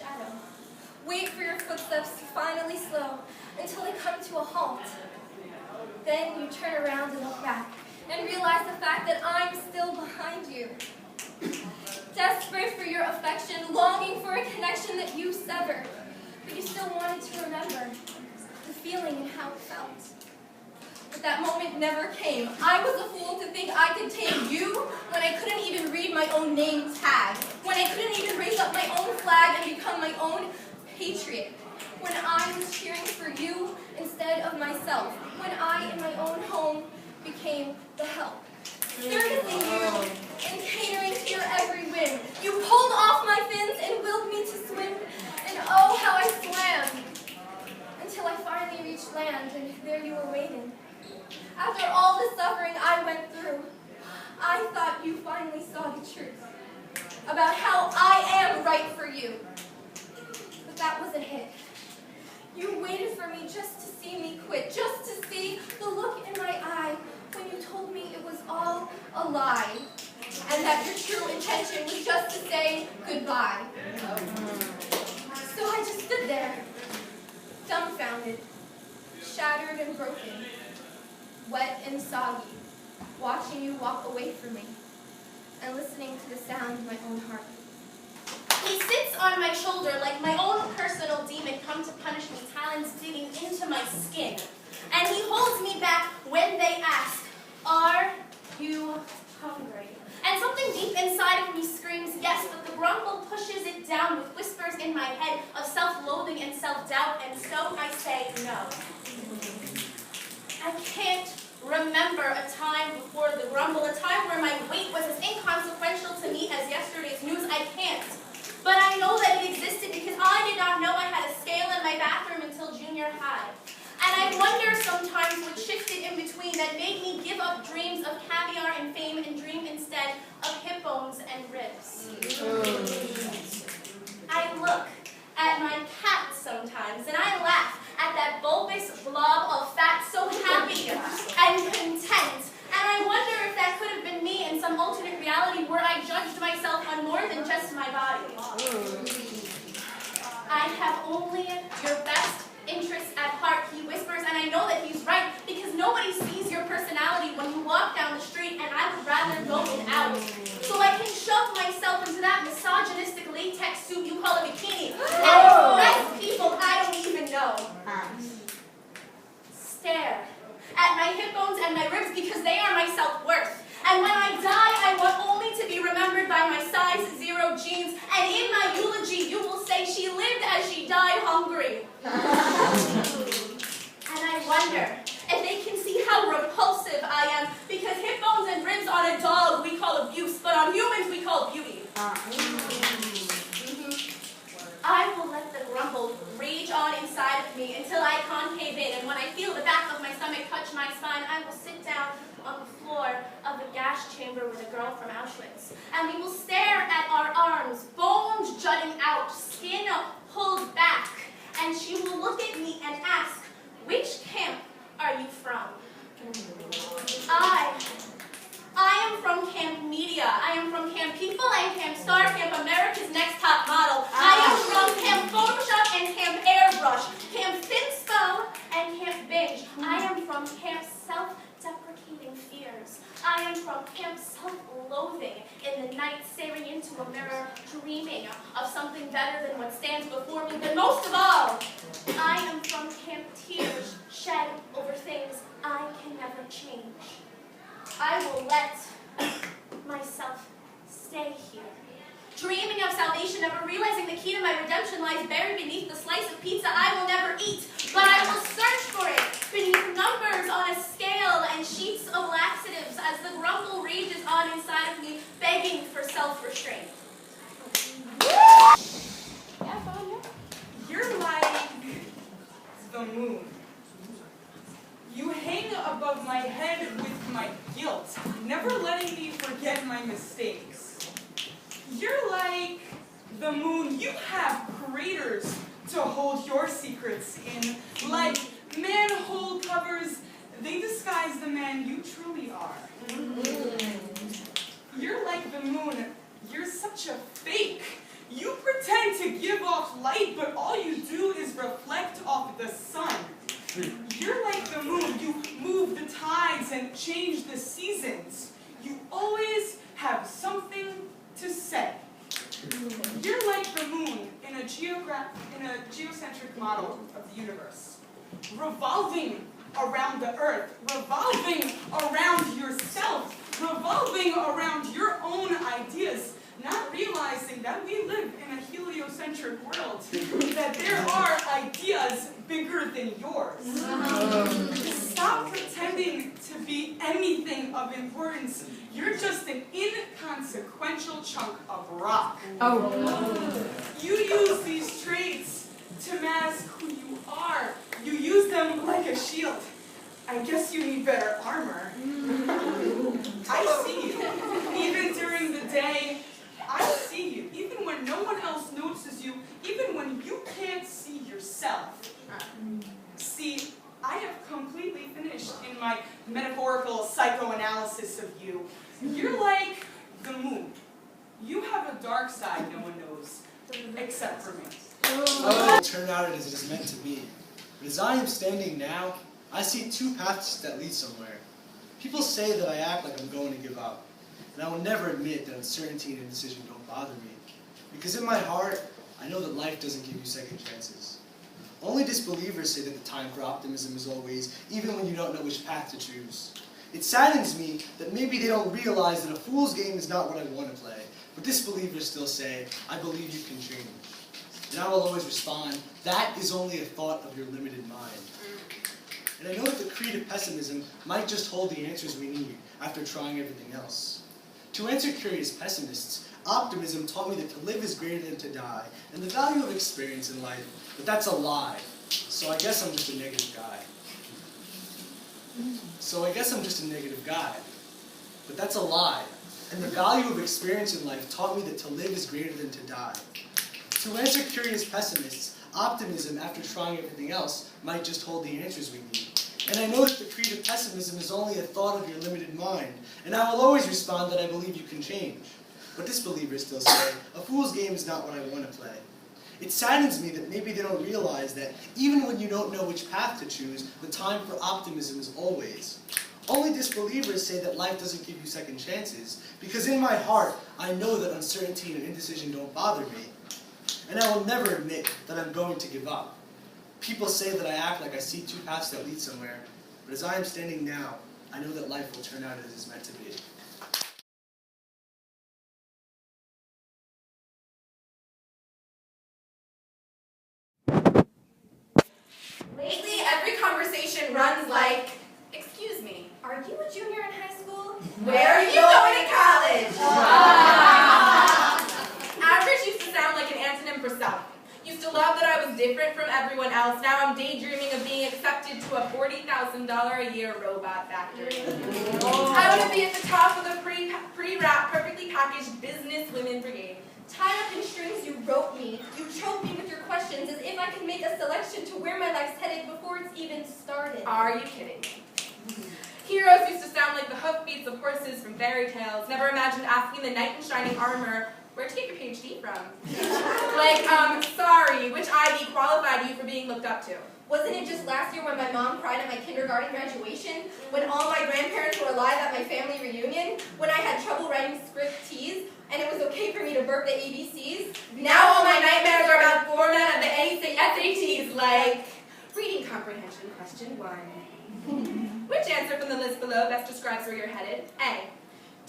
shadow. Wait for your footsteps to finally slow until they come to a halt. Then you turn around and look back and realize the fact that I'm still behind you. Desperate for your affection, longing for a connection that you severed, but you still wanted to remember the feeling and how it felt. But that moment never came. I was a fool to think I could take you when I couldn't even read my own name tag, when I couldn't even raise up my own flag and become my own patriot, when I was cheering for you instead of myself, when I, in my own home, became the help. Servicing you and catering to your every whim. You pulled off my fins and willed me to swim, and oh, how I swam, until I finally reached land, and there you were waiting. After all the suffering I went through, I thought you finally saw the truth about how I am right for you. But that wasn't it. You waited for me just to see me quit, just to see the look in my eye when you told me it was all a lie, and that your true intention was just to say goodbye. So I just stood there, dumbfounded, shattered and broken, wet and soggy, watching you walk away from me, and listening to the sound of my own heart. He sits on my shoulder like my own personal demon come to punish me, talons digging into my skin. And he holds me back when they ask, "Are you hungry?" And something deep inside of me screams yes, but the grumble pushes it down with whispers in my head of self-loathing and self-doubt, and so I say no. I can't remember a time before the grumble, a time where my weight was as inconsequential to me as yesterday's news. I can't. But I know that it existed because I did not know I had a scale in my bathroom until junior high. And I wonder sometimes what shifted in between that made me give up dreams of caviar and fame and dream instead of hip bones and ribs. I look at my cat sometimes and I laugh at that bulbous blob of fat, so happy and content. And I wonder if that could have been me in some alternate reality where I judged myself on more than just my body. I have only your best interests at heart, he whispers, and I know that he's right because nobody sees your personality when you walk down the street, and I would rather go without. So I can shove myself into that misogynistic latex suit you call a bikini and impress people I don't even know. Stare at my hip bones and my ribs because they are my self-worth. And when I die, I want only to be remembered by my size 0 jeans. And in my eulogy, you will say she lived as she died hungry. And I wonder if they can see how repulsive I am, because hip bones and ribs on a dog we call abuse, but on humans we call beauty. I will let the grumble rage on inside of me until I concave in, and when I feel the back of my stomach touch my spine, I will sit down on the floor of the gas chamber with a girl from Auschwitz. And we will stare at our arms, bones jutting out, skin pulled back. And she will look at me and ask, "Which camp are you from?" I am from Camp Media. I am from Camp People and Camp Star, Camp America's Next Top Model. I am from Camp Photoshop and Camp Airbrush, Camp Finspo and Camp Binge. I am from Camp Self-Deprecating Fears. I am from Camp Self-Loathing in the night, staring into a mirror, dreaming of something better than what stands before me. But most of all, I am from Camp Tears shed over things I can never change. I will let myself stay here, dreaming of salvation, never realizing the key to my redemption lies buried beneath the slice of pizza I will never eat, but I will search for it beneath numbers on a scale and sheets of laxatives as the grumble rages on inside of me, begging for self-restraint. Yeah, Fawn, yeah. You're like the moon. You hang above my head with my guilt, never letting me forget my mistakes. You're like the moon. You have craters to hold your secrets in. Like manhole covers, they disguise the man you truly are. You're like the moon. You're such a fake. You pretend to give off heliocentric model of the universe, revolving around the earth, revolving around yourself, revolving around your own ideas, not realizing that we live in a heliocentric world, that there are ideas bigger than yours. Stop pretending to be anything of importance. You're just an inconsequential chunk of rock. You use these traits to mask who you are. You use them like a shield. I guess you need better armor. I see you. Even during the day, I see you. Even when no one else notices you, even when you can't see yourself. See, I have completely finished in my metaphorical psychoanalysis of you. You're like the moon. You have a dark side no one knows, except for me. Oh, it turned out as it is meant to be. But as I am standing now, I see two paths that lead somewhere. People say that I act like I'm going to give up, and I will never admit that uncertainty and indecision don't bother me. Because in my heart, I know that life doesn't give you second chances. Only disbelievers say that the time for optimism is always, even when you don't know which path to choose. It saddens me that maybe they don't realize that a fool's game is not what I want to play, but disbelievers still say, I believe you can change. And I will always respond, that is only a thought of your limited mind. And I know that the creed of pessimism might just hold the answers we need after trying everything else. To answer curious pessimists, optimism taught me that to live is greater than to die, and the value of experience in life, but that's a lie. So I guess I'm just a negative guy. But that's a lie. And the value of experience in life taught me that to live is greater than to die. To answer curious pessimists, optimism, after trying everything else, might just hold the answers we need. And I know that the creed of pessimism is only a thought of your limited mind, and I will always respond that I believe you can change. But disbelievers still say, a fool's game is not what I want to play. It saddens me that maybe they don't realize that even when you don't know which path to choose, the time for optimism is always. Only disbelievers say that life doesn't give you second chances, because in my heart, I know that uncertainty and indecision don't bother me. And I will never admit that I'm going to give up. People say that I act like I see two paths that lead somewhere, but as I am standing now, I know that life will turn out as it is meant to be. Lately, every conversation runs like, excuse me, Are you a junior in high school? where are you going to college? Average used to sound like an antonym for self. Used to love that I was different from everyone else. Now I'm daydreaming of being accepted to a $40,000 a year robot factory. I want to be at the top of the pre-wrapped, perfectly packaged business women brigade. Tied up in strings, you wrote me. You choked me with your questions as if I could make a selection to where my life's headed before it's even started. Are you kidding me? Heroes used to sound like the hoofbeats of horses from fairy tales. Never imagined asking the knight in shining armor, where'd you get your PhD from? Sorry, which Ivy qualified you for being looked up to? Wasn't it just last year when my mom cried at my kindergarten graduation? When all my grandparents were alive at my family reunion? When I had trouble writing script T's? And it was okay for me to burp the ABCs? Now all my nightmares are about format of the SATs, like reading comprehension question 1. Which answer from the list below best describes where you're headed? A.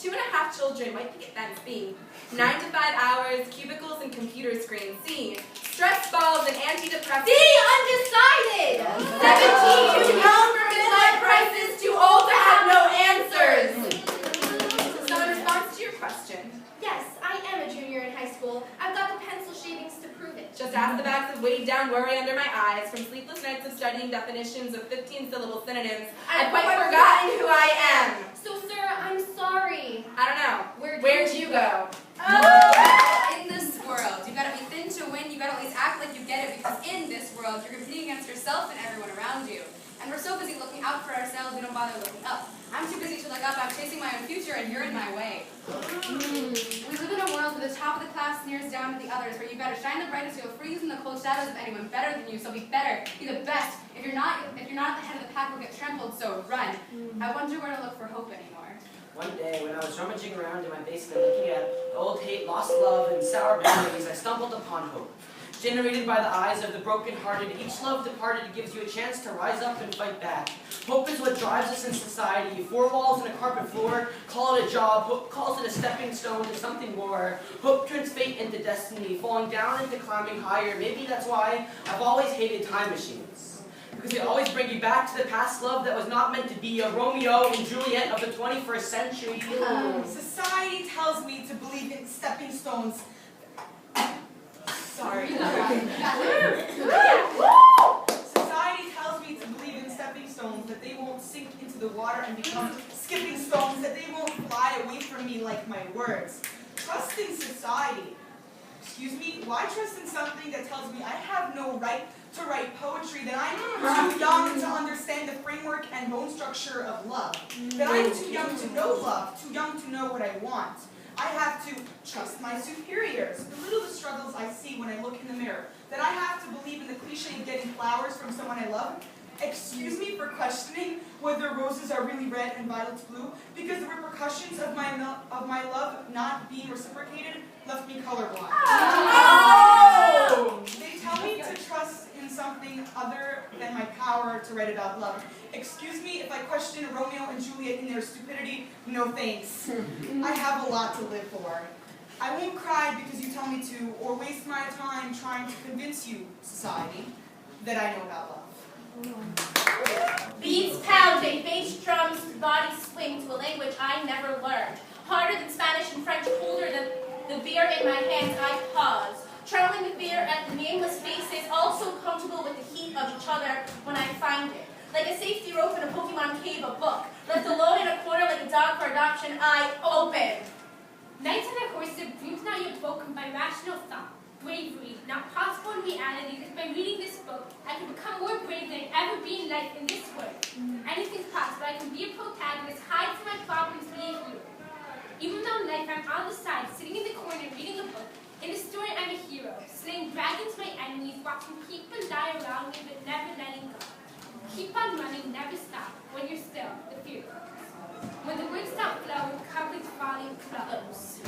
2.5 children, white picket fence. B. 9 to 5 hours, cubicles and computer screens. C. Stress balls and antidepressants. D. Undecided! 17. Too young for midlife crisis, too old to have no answers. So in response to your question, Yes, I am a junior in high school. I've got the pencil shavings to prove it. just ask the bags of weighed down worry under my eyes, from sleepless nights of studying definitions of 15-syllable synonyms, I've quite forgotten who I am. So, sir, I'm sorry. I don't know. Where'd you go? In this world, you gotta be thin to win, you gotta at least act like you get it, because in this world, you're competing against yourself and everyone around you. And we're so busy looking out for ourselves, we don't bother looking up. I'm too busy to look up, I'm chasing my own future, and you're in my way. We live in a world where the top of the class sneers down to the others, where you gotta shine the brightest, you'll freeze in the cold shadows of anyone better than you, so be better, be the best. If you're not at the head of the pack, we'll get trampled, so run. I wonder where to look for hope anymore. One day, when I was rummaging around in my basement looking at old hate, lost love, and sour memories, I stumbled upon hope. generated by the eyes of the broken-hearted. Each love departed gives you a chance to rise up and fight back. Hope is what drives us in society. 4 walls and a carpet floor, call it a job. Hope calls it a stepping stone to something more. Hope turns fate into destiny, falling down into climbing higher. Maybe that's why I've always hated time machines. Because they always bring you back to the past love that was not meant to be a Romeo and Juliet of the 21st century. Society tells me to believe in stepping stones. Sorry. Society tells me to believe in stepping stones, that they won't sink into the water and become skipping stones, that they won't fly away from me like my words. Trust in society. Excuse me? Why trust in something that tells me I have no right to write poetry, that I'm too young to understand the framework and bone structure of love, that I'm too young to know love, too young to know what I want? I have to trust my superiors, belittle the struggles I see when I look in the mirror, that I have to believe in the cliche of getting flowers from someone I love. Excuse me for questioning whether roses are really red and violets blue, because the repercussions of my love not being reciprocated left me colorblind. Oh! They tell me to trust in something other than my power to write about love. Excuse me if I question Romeo and Juliet in their stupidity. No thanks. I have a lot to live for. I won't cry because you tell me to, or waste my time trying to convince you, society, that I know about love. Beats pounding, bass drums, bodies swing to a language I never learned. Harder than Spanish and French, colder than the beer in my hands, I pause. Trembling with fear at the nameless faces, also comfortable with the heat of each other when I find it. Like a safety rope in a Pokemon cave, a book. Left alone in a corner like a dog for adoption, I open. Nights on a horse of dreams not yet broken by rational thought. Bravery, not possible in reality, that by reading this book, I can become more brave than I've ever been in life in this world. Anything's possible. I can be a protagonist, hide from my problems, be a hero. Even though in life I'm on the side, sitting in the corner reading a book, in the story I'm a hero, slaying dragons my enemies, watching people die around me but never letting go. Keep on running, never stop, when you're still, the fear comes. When the words stop flowing, couplets falling close.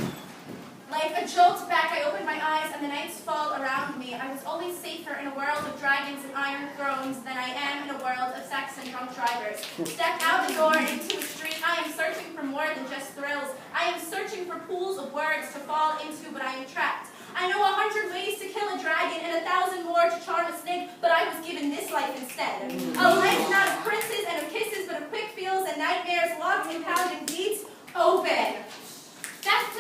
Like a jolt back, I open my eyes and the nights fall around me. I was always safer in a world of dragons and iron thrones than I am in a world of sex and drunk drivers. Step out the door into a street, I am searching for more than just thrills. I am searching for pools of words to fall into, but I am trapped. I know 100 ways to kill a dragon and 1,000 more to charm a snake, but I was given this life instead. A life not of princes and of kisses, but of quick feels and nightmares, locked and pounding beats open. That's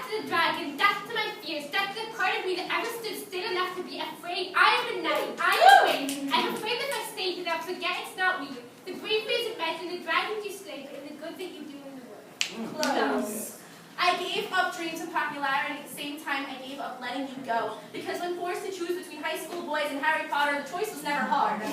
to the dragon, that's to my fears, that's the part of me that ever stood still enough to be afraid. I am a knight, I am brave. I'm afraid that if I stay that I'll forget it's not real. The bravery is imagine the dragons you slay, but in the good that you do in the world. Close. I gave up dreams of popularity at the same time I gave up letting you go. Because when forced to choose between high school boys and Harry Potter, the choice was never hard. And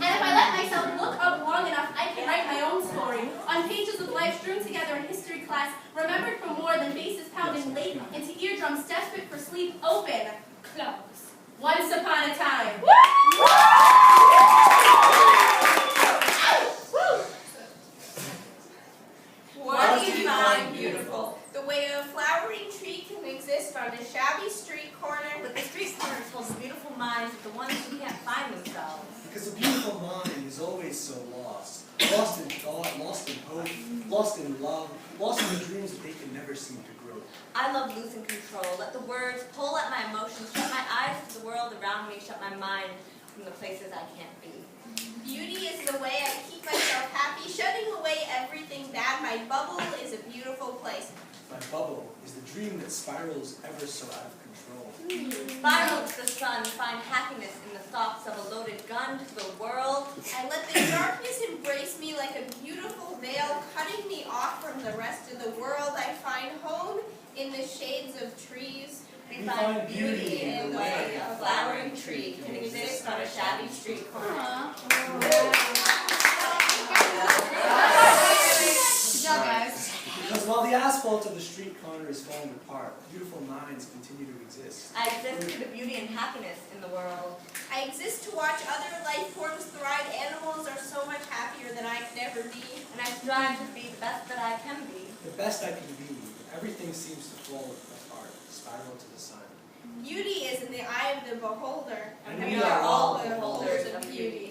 if I let myself look up long enough, I can write my own story. On pages of life strewn together in history class, remembered for more than basses pounding late into eardrums desperate for sleep, open, close. Once upon a time. What do you find beautiful? The way a flowering tree can exist on a shabby street corner. But the street corner is full of beautiful minds of the ones who can't find themselves. Because a beautiful mind is always so lost. Lost in thought, lost in hope, lost in love, lost in the dreams that they can never seem to grow. I love losing control. Let the words pull at my emotions, shut my eyes to the world around me, shut my mind from the places I can't be. Beauty is the way I keep myself happy, shutting away everything bad. My bubble is a beautiful place. My bubble is the dream that spirals ever so out of control. Spiral to the sun, find happiness in the thoughts of a loaded gun to the world. I let the darkness embrace me like a beautiful veil, cutting me off from the rest of the world. I find home in the shades of trees. We find beauty in the way a flowering tree can exist on a shabby street corner. Good job, guys. Because while the asphalt of the street corner is falling apart, beautiful minds continue to exist. I exist for the beauty and happiness in the world. I exist to watch other life forms thrive. Animals are so much happier than I can ever be. And I strive to be the best that I can be. The best I can be, everything seems to fall apart. spiral to the sun. Beauty is in the eye of the beholder, And we are all beholders of beauty.